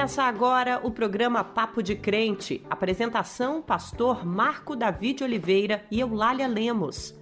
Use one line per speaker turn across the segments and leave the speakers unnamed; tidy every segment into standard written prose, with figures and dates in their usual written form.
Começa agora o programa Papo de Crente. Apresentação, pastor Marco Davi de Oliveira e Eulália Lemos.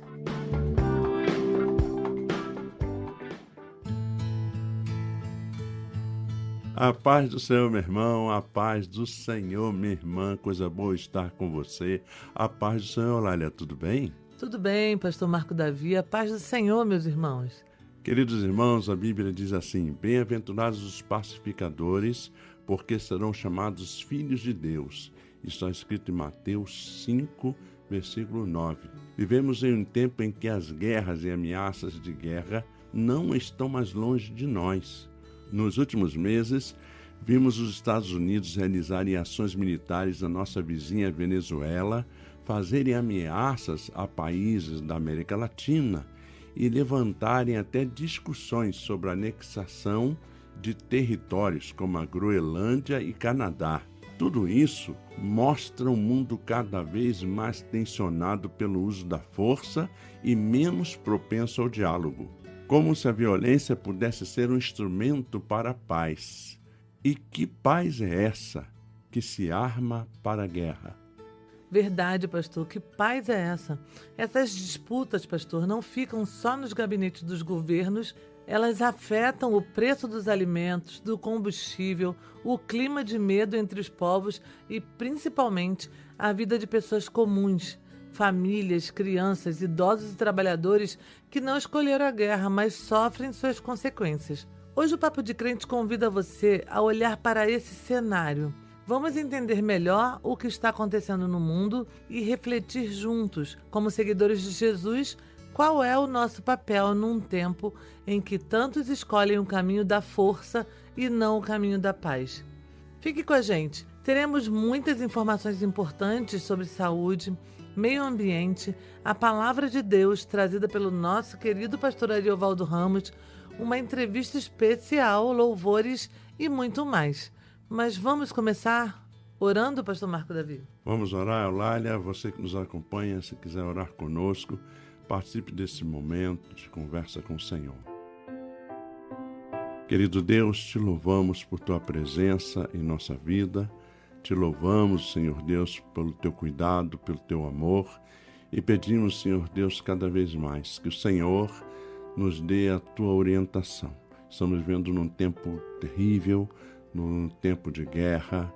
A paz do Senhor, meu irmão, a paz do Senhor, minha irmã, coisa boa estar com você. A paz do Senhor, Eulália, tudo bem?
Tudo bem, pastor Marco Davi, a paz do Senhor, meus irmãos.
Queridos irmãos, a Bíblia diz assim: bem-aventurados os pacificadores, porque serão chamados filhos de Deus. Isso está escrito em Mateus 5, versículo 9. Vivemos em um tempo em que as guerras e ameaças de guerra não estão mais longe de nós. Nos últimos meses, vimos os Estados Unidos realizarem ações militares na nossa vizinha Venezuela, fazerem ameaças a países da América Latina e levantarem até discussões sobre a anexação de territórios como a Groenlândia e Canadá. Tudo isso mostra um mundo cada vez mais tensionado pelo uso da força e menos propenso ao diálogo. Como se a violência pudesse ser um instrumento para a paz. E que paz é essa que se arma para a guerra?
Verdade, pastor, que paz é essa? Essas disputas, pastor, não ficam só nos gabinetes dos governos, elas afetam o preço dos alimentos, do combustível, o clima de medo entre os povos e, principalmente, a vida de pessoas comuns, famílias, crianças, idosos e trabalhadores que não escolheram a guerra, mas sofrem suas consequências. Hoje o Papo de Crente convida você a olhar para esse cenário. Vamos entender melhor o que está acontecendo no mundo e refletir juntos, como seguidores de Jesus, qual é o nosso papel num tempo em que tantos escolhem o caminho da força e não o caminho da paz. Fique com a gente. Teremos muitas informações importantes sobre saúde, meio ambiente, a palavra de Deus trazida pelo nosso querido pastor Ariovaldo Ramos, uma entrevista especial, louvores e muito mais. Mas vamos começar orando, pastor Marco Davi?
Vamos orar, Eulália. Você que nos acompanha, se quiser orar conosco, participe desse momento de conversa com o Senhor. Querido Deus, te louvamos por tua presença em nossa vida. Te louvamos, Senhor Deus, pelo teu cuidado, pelo teu amor. E pedimos, Senhor Deus, cada vez mais que o Senhor nos dê a tua orientação. Estamos vivendo num tempo terrível, num tempo de guerra.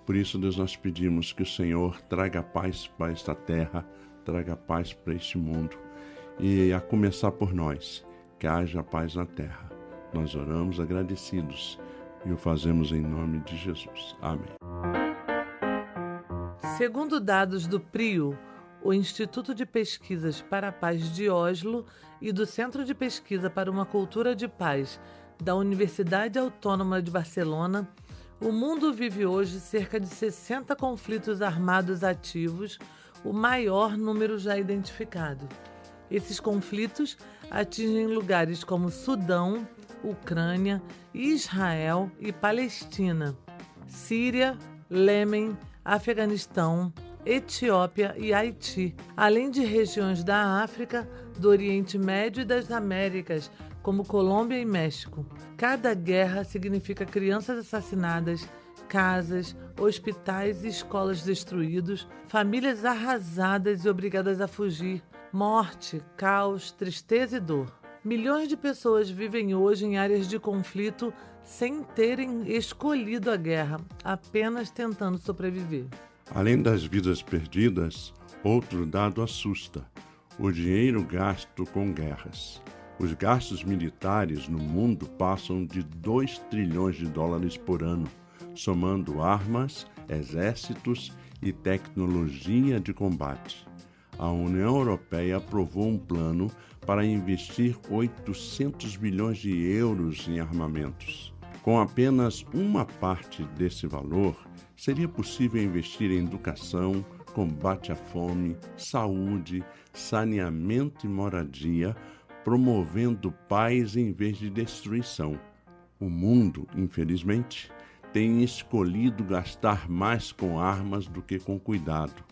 Por isso, Deus, nós pedimos que o Senhor traga paz para esta terra, traga paz para este mundo. E a começar por nós, que haja paz na terra. Nós oramos agradecidos e o fazemos em nome de Jesus. Amém.
Segundo dados do PRIO, o Instituto de Pesquisas para a Paz de Oslo e do Centro de Pesquisa para uma Cultura de Paz da Universidade Autônoma de Barcelona, o mundo vive hoje cerca de 60 conflitos armados ativos, o maior número já identificado. Esses conflitos atingem lugares como Sudão, Ucrânia, Israel e Palestina, Síria, Iêmen, Afeganistão, Etiópia e Haiti, além de regiões da África, do Oriente Médio e das Américas, como Colômbia e México. Cada guerra significa crianças assassinadas, casas, hospitais e escolas destruídos, famílias arrasadas e obrigadas a fugir, morte, caos, tristeza e dor. Milhões de pessoas vivem hoje em áreas de conflito sem terem escolhido a guerra, apenas tentando sobreviver.
Além das vidas perdidas, outro dado assusta: o dinheiro gasto com guerras. Os gastos militares no mundo passam de 2 trilhões de dólares por ano, somando armas, exércitos e tecnologia de combate. A União Europeia aprovou um plano para investir 800 bilhões de euros em armamentos. Com apenas uma parte desse valor, seria possível investir em educação, combate à fome, saúde, saneamento e moradia, promovendo paz em vez de destruição. O mundo, infelizmente, tem escolhido gastar mais com armas do que com cuidado.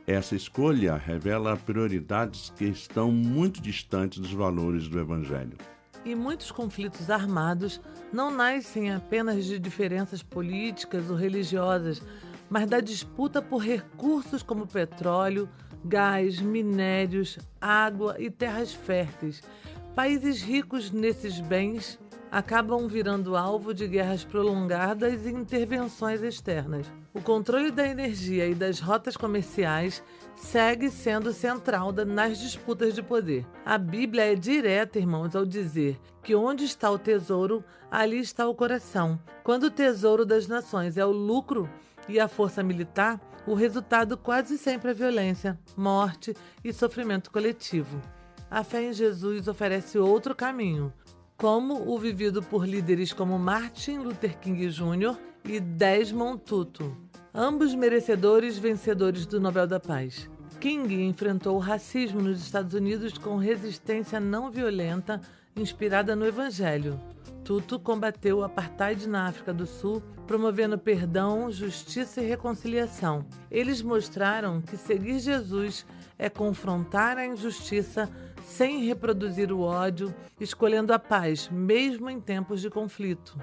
Essa escolha revela prioridades que estão muito distantes dos valores do Evangelho.
E muitos conflitos armados não nascem apenas de diferenças políticas ou religiosas, mas da disputa por recursos como petróleo, gás, minérios, água e terras férteis. Países ricos nesses bens acabam virando alvo de guerras prolongadas e intervenções externas. O controle da energia e das rotas comerciais segue sendo central nas disputas de poder. A Bíblia é direta, irmãos, ao dizer que onde está o tesouro, ali está o coração. Quando o tesouro das nações é o lucro e a força militar, o resultado quase sempre é violência, morte e sofrimento coletivo. A fé em Jesus oferece outro caminho, como o vivido por líderes como Martin Luther King Jr. e Desmond Tutu, ambos merecedores vencedores do Nobel da Paz. King enfrentou o racismo nos Estados Unidos com resistência não violenta inspirada no Evangelho. Tutu combateu o apartheid na África do Sul, promovendo perdão, justiça e reconciliação. Eles mostraram que seguir Jesus é confrontar a injustiça sem reproduzir o ódio, escolhendo a paz, mesmo em tempos de conflito.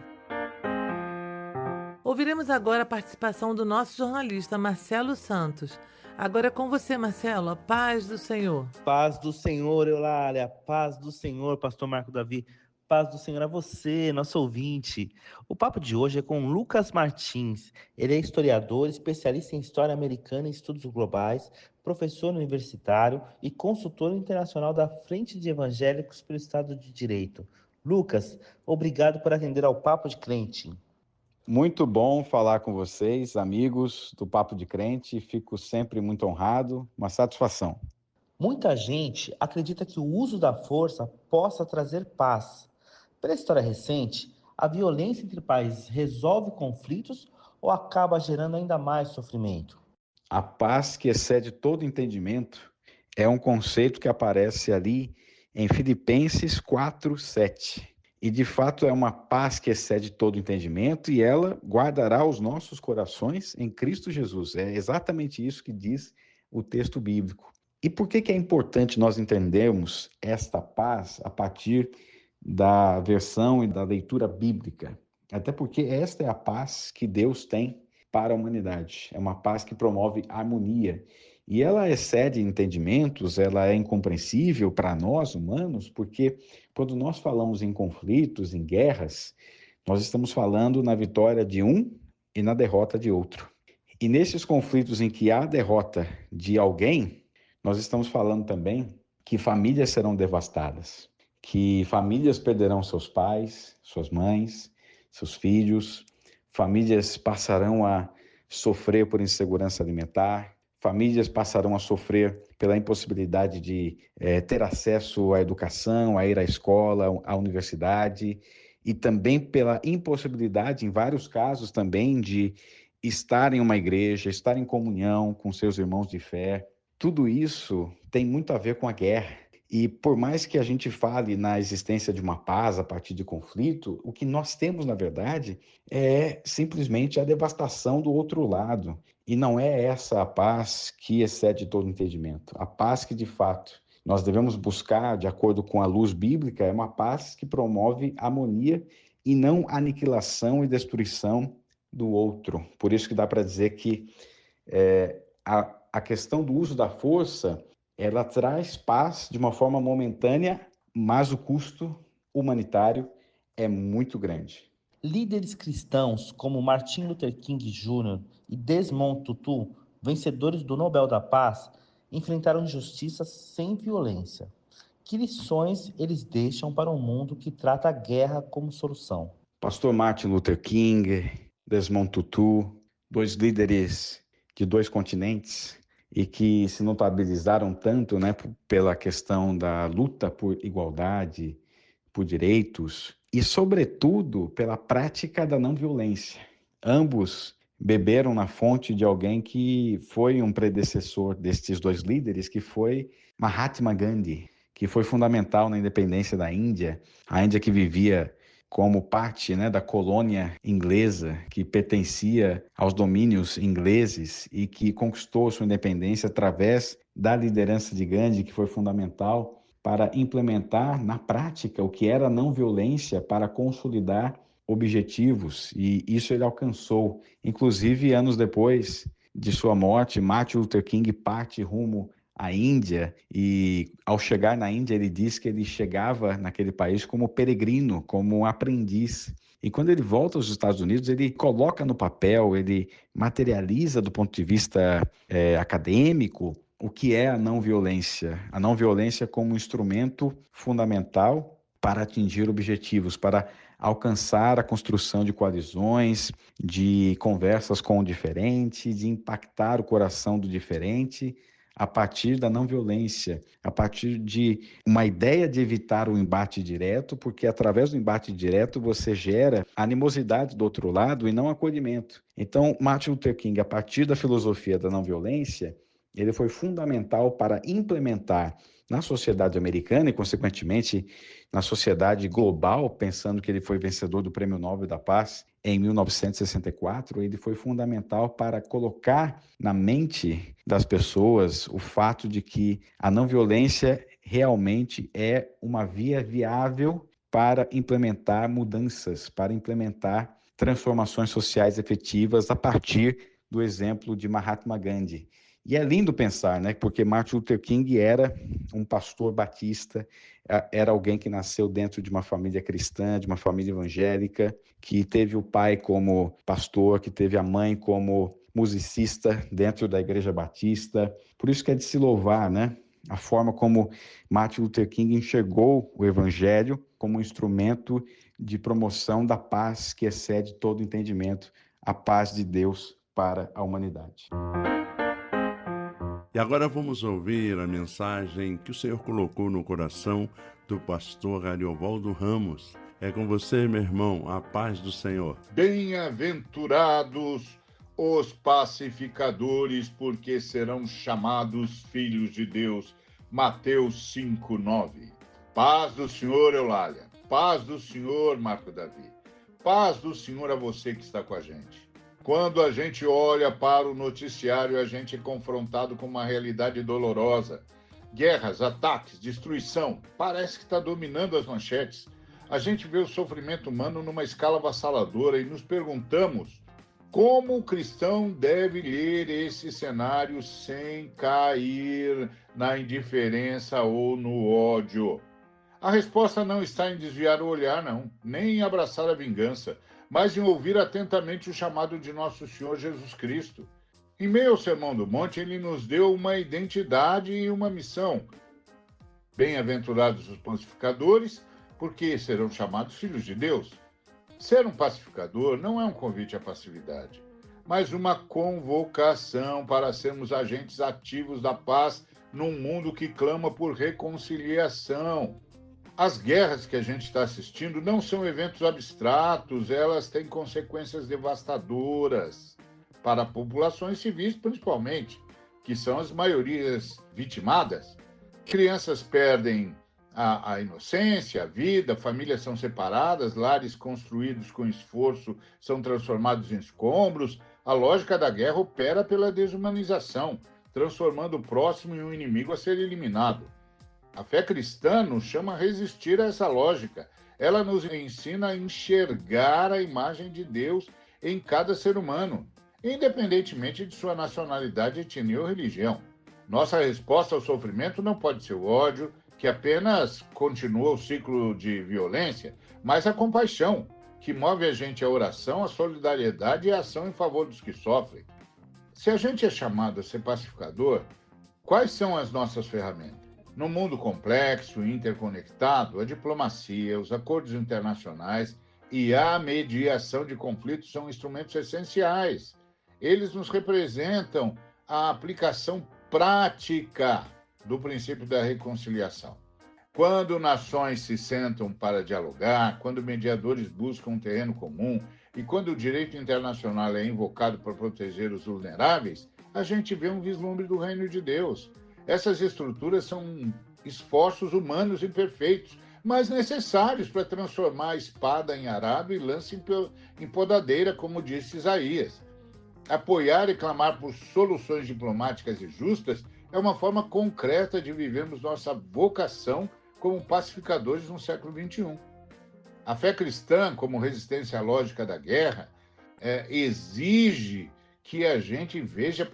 Ouviremos agora a participação do nosso jornalista Marcelo Santos. Agora é com você, Marcelo, a paz do Senhor.
Paz do Senhor, Eulália, paz do Senhor, pastor Marco Davi, paz do Senhor a você, nosso ouvinte. O papo de hoje é com Lucas Martins. Ele é historiador, especialista em história americana e estudos globais, professor universitário e consultor internacional da Frente de Evangélicos pelo Estado de Direito. Lucas, obrigado por atender ao Papo de Crente.
Muito bom falar com vocês, amigos do Papo de Crente. Fico sempre muito honrado, uma satisfação.
Muita gente acredita que o uso da força possa trazer paz. Pela história recente, a violência entre países resolve conflitos ou acaba gerando ainda mais sofrimento?
A paz que excede todo entendimento é um conceito que aparece ali em Filipenses 4:7. E de fato é uma paz que excede todo entendimento e ela guardará os nossos corações em Cristo Jesus. É exatamente isso que diz o texto bíblico. E por que é importante nós entendermos esta paz a partir da versão e da leitura bíblica? Até porque esta é a paz que Deus tem para a humanidade. É uma paz que promove harmonia. E ela excede entendimentos, ela é incompreensível para nós, humanos, porque quando nós falamos em conflitos, em guerras, nós estamos falando na vitória de um e na derrota de outro. E nesses conflitos em que há derrota de alguém, nós estamos falando também que famílias serão devastadas, que famílias perderão seus pais, suas mães, seus filhos, famílias passarão a sofrer por insegurança alimentar, famílias passarão a sofrer pela impossibilidade de ter acesso à educação, a ir à escola, à universidade, e também pela impossibilidade, em vários casos também, de estar em uma igreja, estar em comunhão com seus irmãos de fé. Tudo isso tem muito a ver com a guerra. E por mais que a gente fale na existência de uma paz a partir de conflito, o que nós temos, na verdade, é simplesmente a devastação do outro lado. E não é essa a paz que excede todo entendimento. A paz que, de fato, nós devemos buscar, de acordo com a luz bíblica, é uma paz que promove harmonia e não aniquilação e destruição do outro. Por isso que dá para dizer que a questão do uso da força, ela traz paz de uma forma momentânea, mas o custo humanitário é muito grande.
Líderes cristãos como Martin Luther King Jr. e Desmond Tutu, vencedores do Nobel da Paz, enfrentaram injustiças sem violência. Que lições eles deixam para um mundo que trata a guerra como solução?
Pastor Martin Luther King, Desmond Tutu, dois líderes de dois continentes, e que se notabilizaram tanto, né, pela questão da luta por igualdade, por direitos e, sobretudo, pela prática da não violência. Ambos beberam na fonte de alguém que foi um predecessor destes dois líderes, que foi Mahatma Gandhi, que foi fundamental na independência da Índia, a Índia que vivia como parte, né, da colônia inglesa, que pertencia aos domínios ingleses e que conquistou sua independência através da liderança de Gandhi, que foi fundamental para implementar na prática o que era não violência para consolidar objetivos, e isso ele alcançou. Inclusive, anos depois de sua morte, Martin Luther King parte rumo à Índia, e ao chegar na Índia ele diz que ele chegava naquele país como peregrino, como um aprendiz. E quando ele volta aos Estados Unidos, ele coloca no papel, ele materializa do ponto de vista acadêmico o que é a não violência como um instrumento fundamental para atingir objetivos, para alcançar a construção de coalizões, de conversas com o diferente, de impactar o coração do diferente, a partir da não violência, a partir de uma ideia de evitar o embate direto, porque através do embate direto você gera animosidade do outro lado e não acolhimento. Então, Martin Luther King, a partir da filosofia da não violência, ele foi fundamental para implementar na sociedade americana e, consequentemente, na sociedade global, pensando que ele foi vencedor do Prêmio Nobel da Paz em 1964, ele foi fundamental para colocar na mente das pessoas o fato de que a não violência realmente é uma via viável para implementar mudanças, para implementar transformações sociais efetivas a partir do exemplo de Mahatma Gandhi. E é lindo pensar, né? Porque Martin Luther King era um pastor batista, era alguém que nasceu dentro de uma família cristã, de uma família evangélica, que teve o pai como pastor, que teve a mãe como musicista dentro da Igreja Batista. Por isso que é de se louvar, né? A forma como Martin Luther King enxergou o evangelho como um instrumento de promoção da paz que excede todo entendimento, a paz de Deus para a humanidade.
E agora vamos ouvir a mensagem que o Senhor colocou no coração do pastor Ariovaldo Ramos. É com você, meu irmão, a paz do Senhor.
Bem-aventurados os pacificadores, porque serão chamados filhos de Deus. Mateus 5:9. Paz do Senhor, Eulália. Paz do Senhor, Marco Davi. Paz do Senhor a você que está com a gente. Quando a gente olha para o noticiário, a gente é confrontado com uma realidade dolorosa. Guerras, ataques, destruição, parece que está dominando as manchetes. A gente vê o sofrimento humano numa escala avassaladora e nos perguntamos como o cristão deve ler esse cenário sem cair na indiferença ou no ódio. A resposta não está em desviar o olhar, não, nem em abraçar a vingança, mas em ouvir atentamente o chamado de nosso Senhor Jesus Cristo. Em meio ao Sermão do Monte, ele nos deu uma identidade e uma missão. Bem-aventurados os pacificadores, porque serão chamados filhos de Deus. Ser um pacificador não é um convite à passividade, mas uma convocação para sermos agentes ativos da paz num mundo que clama por reconciliação. As guerras que a gente está assistindo não são eventos abstratos, elas têm consequências devastadoras para populações civis, principalmente, que são as maiorias vitimadas. Crianças perdem a inocência, a vida, famílias são separadas, lares construídos com esforço são transformados em escombros. A lógica da guerra opera pela desumanização, transformando o próximo em um inimigo a ser eliminado. A fé cristã nos chama a resistir a essa lógica. Ela nos ensina a enxergar a imagem de Deus em cada ser humano, independentemente de sua nacionalidade, etnia ou religião. Nossa resposta ao sofrimento não pode ser o ódio, que apenas continua o ciclo de violência, mas a compaixão, que move a gente à oração, à solidariedade e à ação em favor dos que sofrem. Se a gente é chamado a ser pacificador, quais são as nossas ferramentas? No mundo complexo e interconectado, a diplomacia, os acordos internacionais e a mediação de conflitos são instrumentos essenciais. Eles nos representam a aplicação prática do princípio da reconciliação. Quando nações se sentam para dialogar, quando mediadores buscam um terreno comum e quando o direito internacional é invocado para proteger os vulneráveis, a gente vê um vislumbre do reino de Deus. Essas estruturas são esforços humanos imperfeitos, mas necessários para transformar a espada em arado e lança em podadeira, como disse Isaías. Apoiar e clamar por soluções diplomáticas e justas É uma forma concreta de vivermos nossa vocação como pacificadores no século XXI. A fé cristã, como resistência à lógica da guerra, exige que a gente veja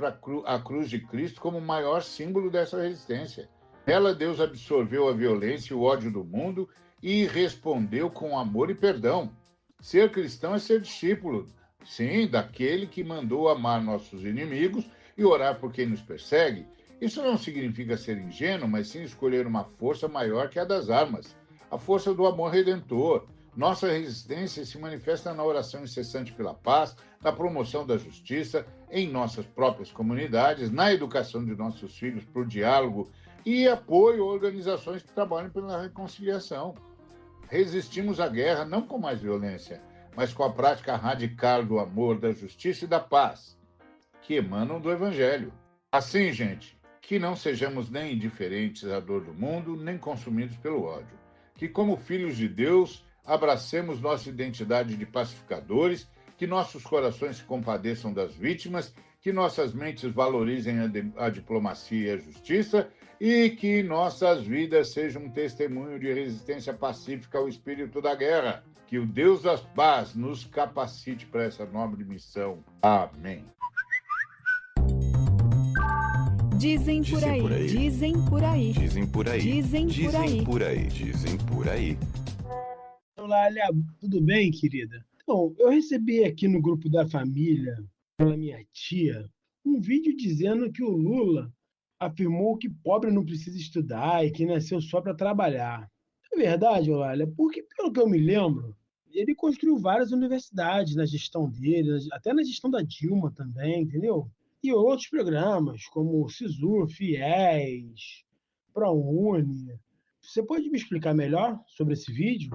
a cruz de Cristo como o maior símbolo dessa resistência. Nela, Deus absorveu a violência e o ódio do mundo e respondeu com amor e perdão. Ser cristão é ser discípulo, sim, daquele que mandou amar nossos inimigos e orar por quem nos persegue. Isso não significa ser ingênuo, mas sim escolher uma força maior que a das armas, a força do amor redentor. Nossa resistência se manifesta na oração incessante pela paz, na promoção da justiça, em nossas próprias comunidades, na educação de nossos filhos para o diálogo e apoio a organizações que trabalham pela reconciliação. Resistimos à guerra não com mais violência, mas com a prática radical do amor, da justiça e da paz, que emanam do Evangelho. Assim, gente, que não sejamos nem indiferentes à dor do mundo, nem consumidos pelo ódio. Que, como filhos de Deus, abracemos nossa identidade de pacificadores, que nossos corações se compadeçam das vítimas, que nossas mentes valorizem a diplomacia e a justiça e que nossas vidas sejam um testemunho de resistência pacífica ao espírito da guerra. Que o Deus da paz nos capacite para essa nobre missão. Amém.
Dizem por aí, dizem por aí,
dizem por aí,
dizem por aí,
dizem por aí, dizem por aí.
Olá, Léa, tudo bem, querida? Então, eu recebi aqui no grupo da família, pela minha tia, um vídeo dizendo que o Lula afirmou que pobre não precisa estudar e que nasceu só para trabalhar. É verdade, Olália, porque, pelo que eu me lembro, ele construiu várias universidades na gestão dele, até na gestão da Dilma também, entendeu? E outros programas, como o SISU, FIES, ProUni. Você pode me explicar melhor sobre esse vídeo?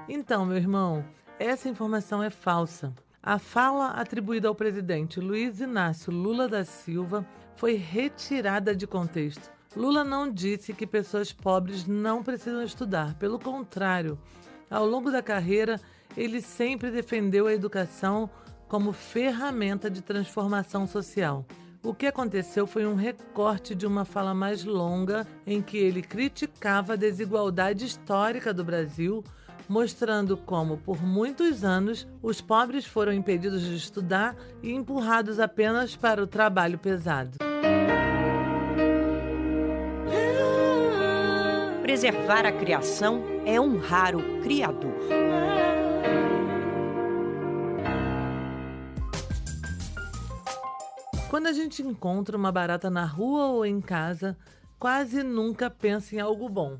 Então, meu irmão, essa informação é falsa. A fala atribuída ao presidente Luiz Inácio Lula da Silva foi retirada de contexto. Lula não disse que pessoas pobres não precisam estudar. Pelo contrário, ao longo da carreira, ele sempre defendeu a educação como ferramenta de transformação social. O que aconteceu foi um recorte de uma fala mais longa em que ele criticava a desigualdade histórica do Brasil, mostrando como, por muitos anos, os pobres foram impedidos de estudar e empurrados apenas para o trabalho pesado.
Preservar a criação é honrar o Criador.
Quando a gente encontra uma barata na rua ou em casa, quase nunca pensa em algo bom.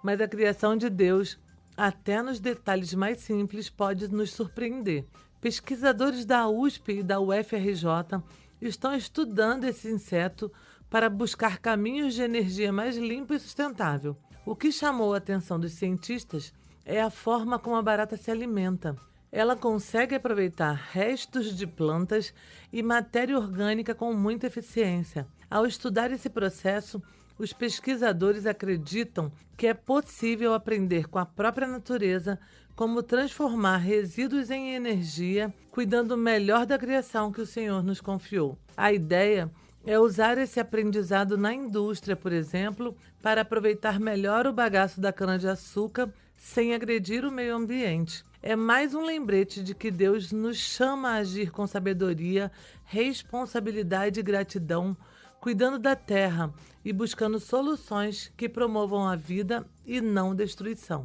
Mas a criação de Deus, até nos detalhes mais simples, pode nos surpreender. Pesquisadores da USP e da UFRJ estão estudando esse inseto para buscar caminhos de energia mais limpa e sustentável. O que chamou a atenção dos cientistas é a forma como a barata se alimenta. Ela consegue aproveitar restos de plantas e matéria orgânica com muita eficiência. Ao estudar esse processo, os pesquisadores acreditam que é possível aprender com a própria natureza como transformar resíduos em energia, cuidando melhor da criação que o Senhor nos confiou. A ideia é usar esse aprendizado na indústria, por exemplo, para aproveitar melhor o bagaço da cana-de-açúcar sem agredir o meio ambiente. É mais um lembrete de que Deus nos chama a agir com sabedoria, responsabilidade e gratidão, cuidando da terra e buscando soluções que promovam a vida e não destruição.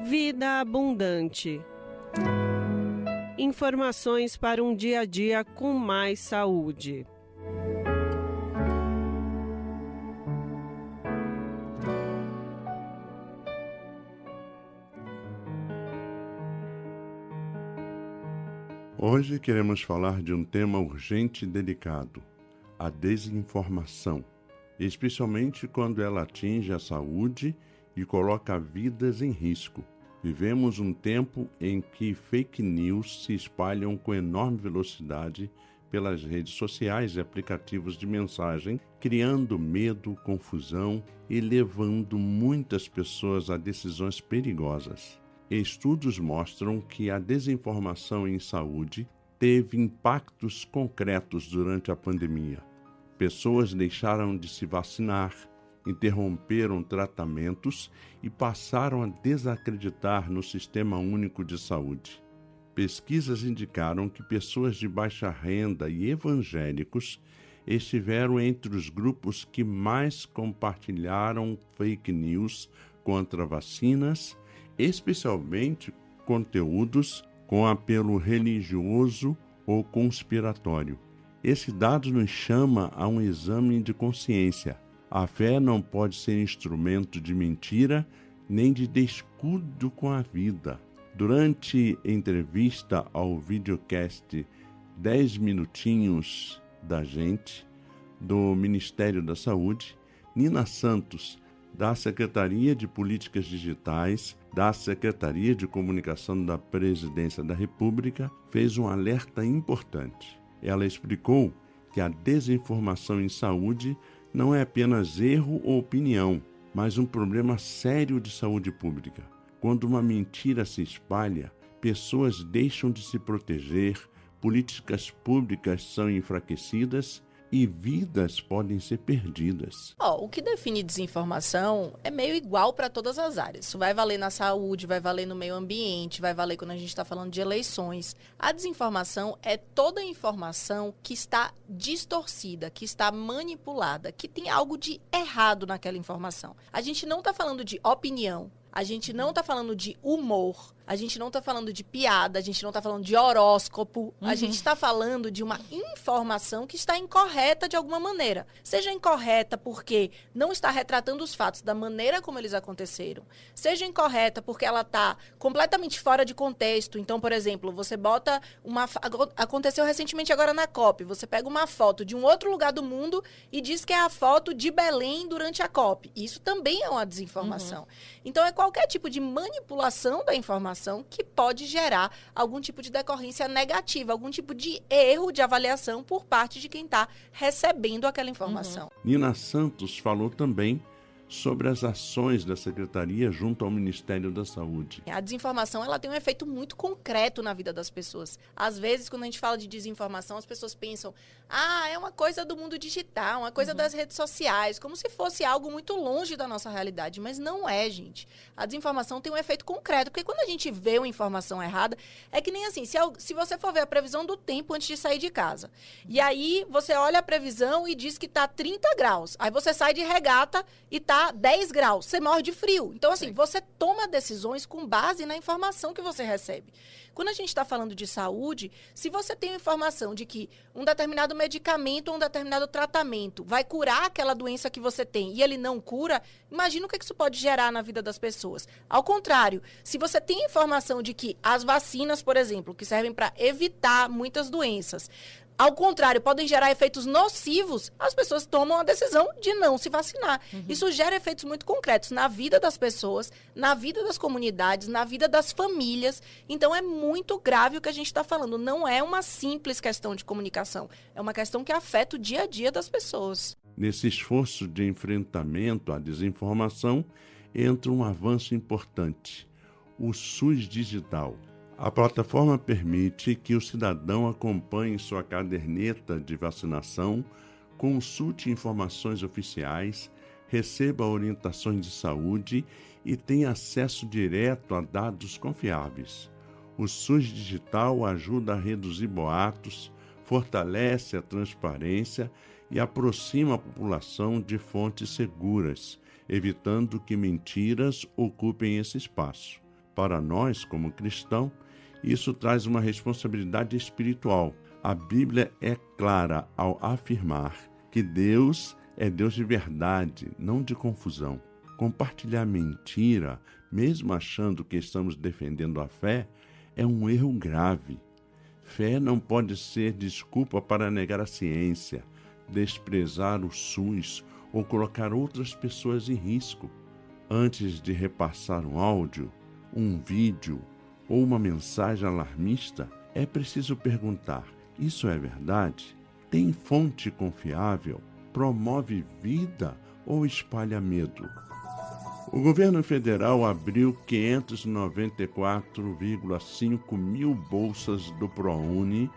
Vida abundante. Informações para um dia a dia com mais saúde.
Hoje queremos falar de um tema urgente e delicado, a desinformação, especialmente quando ela atinge a saúde e coloca vidas em risco. Vivemos um tempo em que fake news se espalham com enorme velocidade pelas redes sociais e aplicativos de mensagem, criando medo, confusão e levando muitas pessoas a decisões perigosas. Estudos mostram que a desinformação em saúde teve impactos concretos durante a pandemia. Pessoas deixaram de se vacinar, interromperam tratamentos e passaram a desacreditar no Sistema Único de Saúde. Pesquisas indicaram que pessoas de baixa renda e evangélicos estiveram entre os grupos que mais compartilharam fake news contra vacinas, especialmente conteúdos com apelo religioso ou conspiratório. Esse dado nos chama a um exame de consciência. A fé não pode ser instrumento de mentira nem de descuido com a vida. Durante entrevista ao videocast 10 minutinhos da gente, do Ministério da Saúde, Nina Santos, da Secretaria de Políticas Digitais, da Secretaria de Comunicação da Presidência da República, fez um alerta importante. Ela explicou que a desinformação em saúde não é apenas erro ou opinião, mas um problema sério de saúde pública. Quando uma mentira se espalha, pessoas deixam de se proteger, políticas públicas são enfraquecidas e vidas podem ser perdidas.
O que define desinformação é meio igual para todas as áreas. Isso vai valer na saúde, vai valer no meio ambiente, vai valer quando a gente está falando de eleições. A desinformação é toda informação que está distorcida, que está manipulada, que tem algo de errado naquela informação. A gente não está falando de opinião, a gente não está falando de humor, a gente não está falando de piada, a gente não está falando de horóscopo, a gente está falando de uma informação que está incorreta de alguma maneira. Seja incorreta porque não está retratando os fatos da maneira como eles aconteceram, seja incorreta porque ela está completamente fora de contexto. Então, por exemplo, você bota aconteceu recentemente agora na COP, você pega uma foto de um outro lugar do mundo e diz que é a foto de Belém durante a COP. Isso também é uma desinformação. Então, é qualquer tipo de manipulação da informação que pode gerar algum tipo de decorrência negativa, algum tipo de erro de avaliação por parte de quem está recebendo aquela informação.
Nina Santos falou também sobre as ações da Secretaria junto ao Ministério da Saúde.
A desinformação ela tem um efeito muito concreto na vida das pessoas. Às vezes, quando a gente fala de desinformação, as pessoas pensam, é uma coisa do mundo digital, uma coisa das redes sociais, como se fosse algo muito longe da nossa realidade, mas não é, gente. A desinformação tem um efeito concreto, porque quando a gente vê uma informação errada, é que nem assim, se você for ver a previsão do tempo antes de sair de casa, e aí você olha a previsão e diz que está 30 graus, aí você sai de regata e está 10 graus, você morre de frio. Então, assim, você toma decisões com base na informação que você recebe. Quando a gente está falando de saúde, se você tem a informação de que um determinado medicamento ou um determinado tratamento vai curar aquela doença que você tem e ele não cura, imagina o que isso pode gerar na vida das pessoas. Ao contrário, se você tem a informação de que as vacinas, por exemplo, que servem para evitar muitas doenças, ao contrário, podem gerar efeitos nocivos, as pessoas tomam a decisão de não se vacinar. Isso gera efeitos muito concretos na vida das pessoas, na vida das comunidades, na vida das famílias. Então, é muito grave o que a gente está falando. Não é uma simples questão de comunicação. É uma questão que afeta o dia a dia das pessoas.
Nesse esforço de enfrentamento à desinformação, entra um avanço importante: o SUS digital. A plataforma permite que o cidadão acompanhe sua caderneta de vacinação, consulte informações oficiais, receba orientações de saúde e tenha acesso direto a dados confiáveis. O SUS digital ajuda a reduzir boatos, fortalece a transparência e aproxima a população de fontes seguras, evitando que mentiras ocupem esse espaço. Para nós, como cristãos, isso traz uma responsabilidade espiritual. A Bíblia é clara ao afirmar que Deus é Deus de verdade, não de confusão. Compartilhar mentira, mesmo achando que estamos defendendo a fé, é um erro grave. Fé não pode ser desculpa para negar a ciência, desprezar o SUS ou colocar outras pessoas em risco. Antes de repassar um áudio, um vídeo ou uma mensagem alarmista, é preciso perguntar: Isso é verdade? Tem fonte confiável? Promove vida ou espalha medo? O governo federal abriu 594,5 mil bolsas do ProUni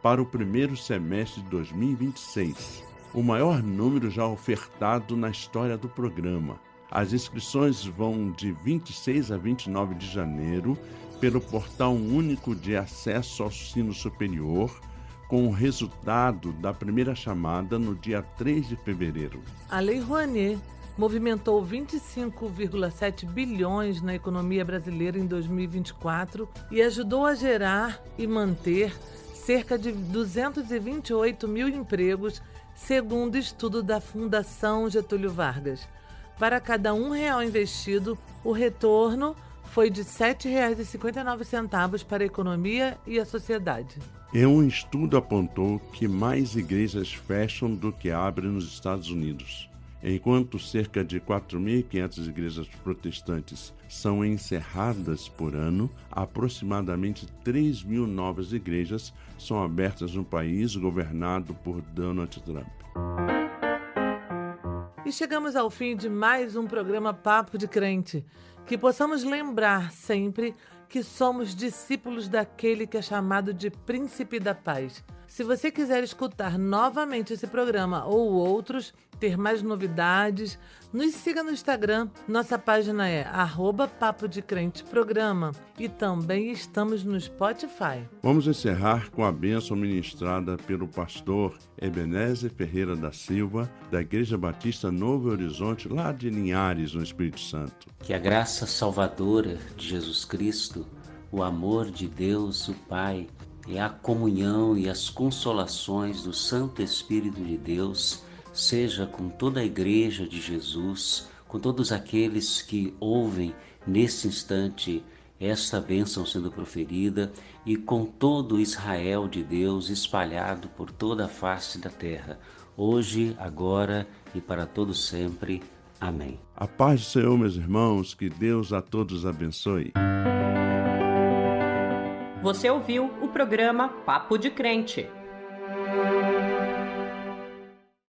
para o primeiro semestre de 2026, o maior número já ofertado na história do programa. As inscrições vão de 26 a 29 de janeiro pelo Portal Único de Acesso ao Ensino Superior, com o resultado da primeira chamada no dia 3 de fevereiro.
A Lei Rouanet movimentou 25,7 bilhões na economia brasileira em 2024 e ajudou a gerar e manter cerca de 228 mil empregos, segundo estudo da Fundação Getúlio Vargas. Para cada R$1 investido, o retorno foi de R$ 7,59 para a economia e a sociedade.
E um estudo apontou que mais igrejas fecham do que abrem nos Estados Unidos. Enquanto cerca de 4.500 igrejas protestantes são encerradas por ano, aproximadamente 3.000 novas igrejas são abertas no país governado por Donald Trump.
E chegamos ao fim de mais um programa Papo de Crente. Que possamos lembrar sempre que somos discípulos daquele que é chamado de Príncipe da Paz. Se você quiser escutar novamente esse programa ou outros, ter mais novidades, nos siga no Instagram. Nossa página é @Papo de Crente Programa e também estamos no Spotify.
Vamos encerrar com a bênção ministrada pelo pastor Ebenezer Ferreira da Silva, da Igreja Batista Novo Horizonte, lá de Linhares, no Espírito Santo.
Que a graça salvadora de Jesus Cristo, o amor de Deus, o Pai, e a comunhão e as consolações do Santo Espírito de Deus seja com toda a Igreja de Jesus, com todos aqueles que ouvem nesse instante esta bênção sendo proferida e com todo Israel de Deus espalhado por toda a face da terra, hoje, agora e para todo sempre. Amém.
A paz do Senhor, meus irmãos, que Deus a todos abençoe.
Você ouviu o programa Papo de Crente.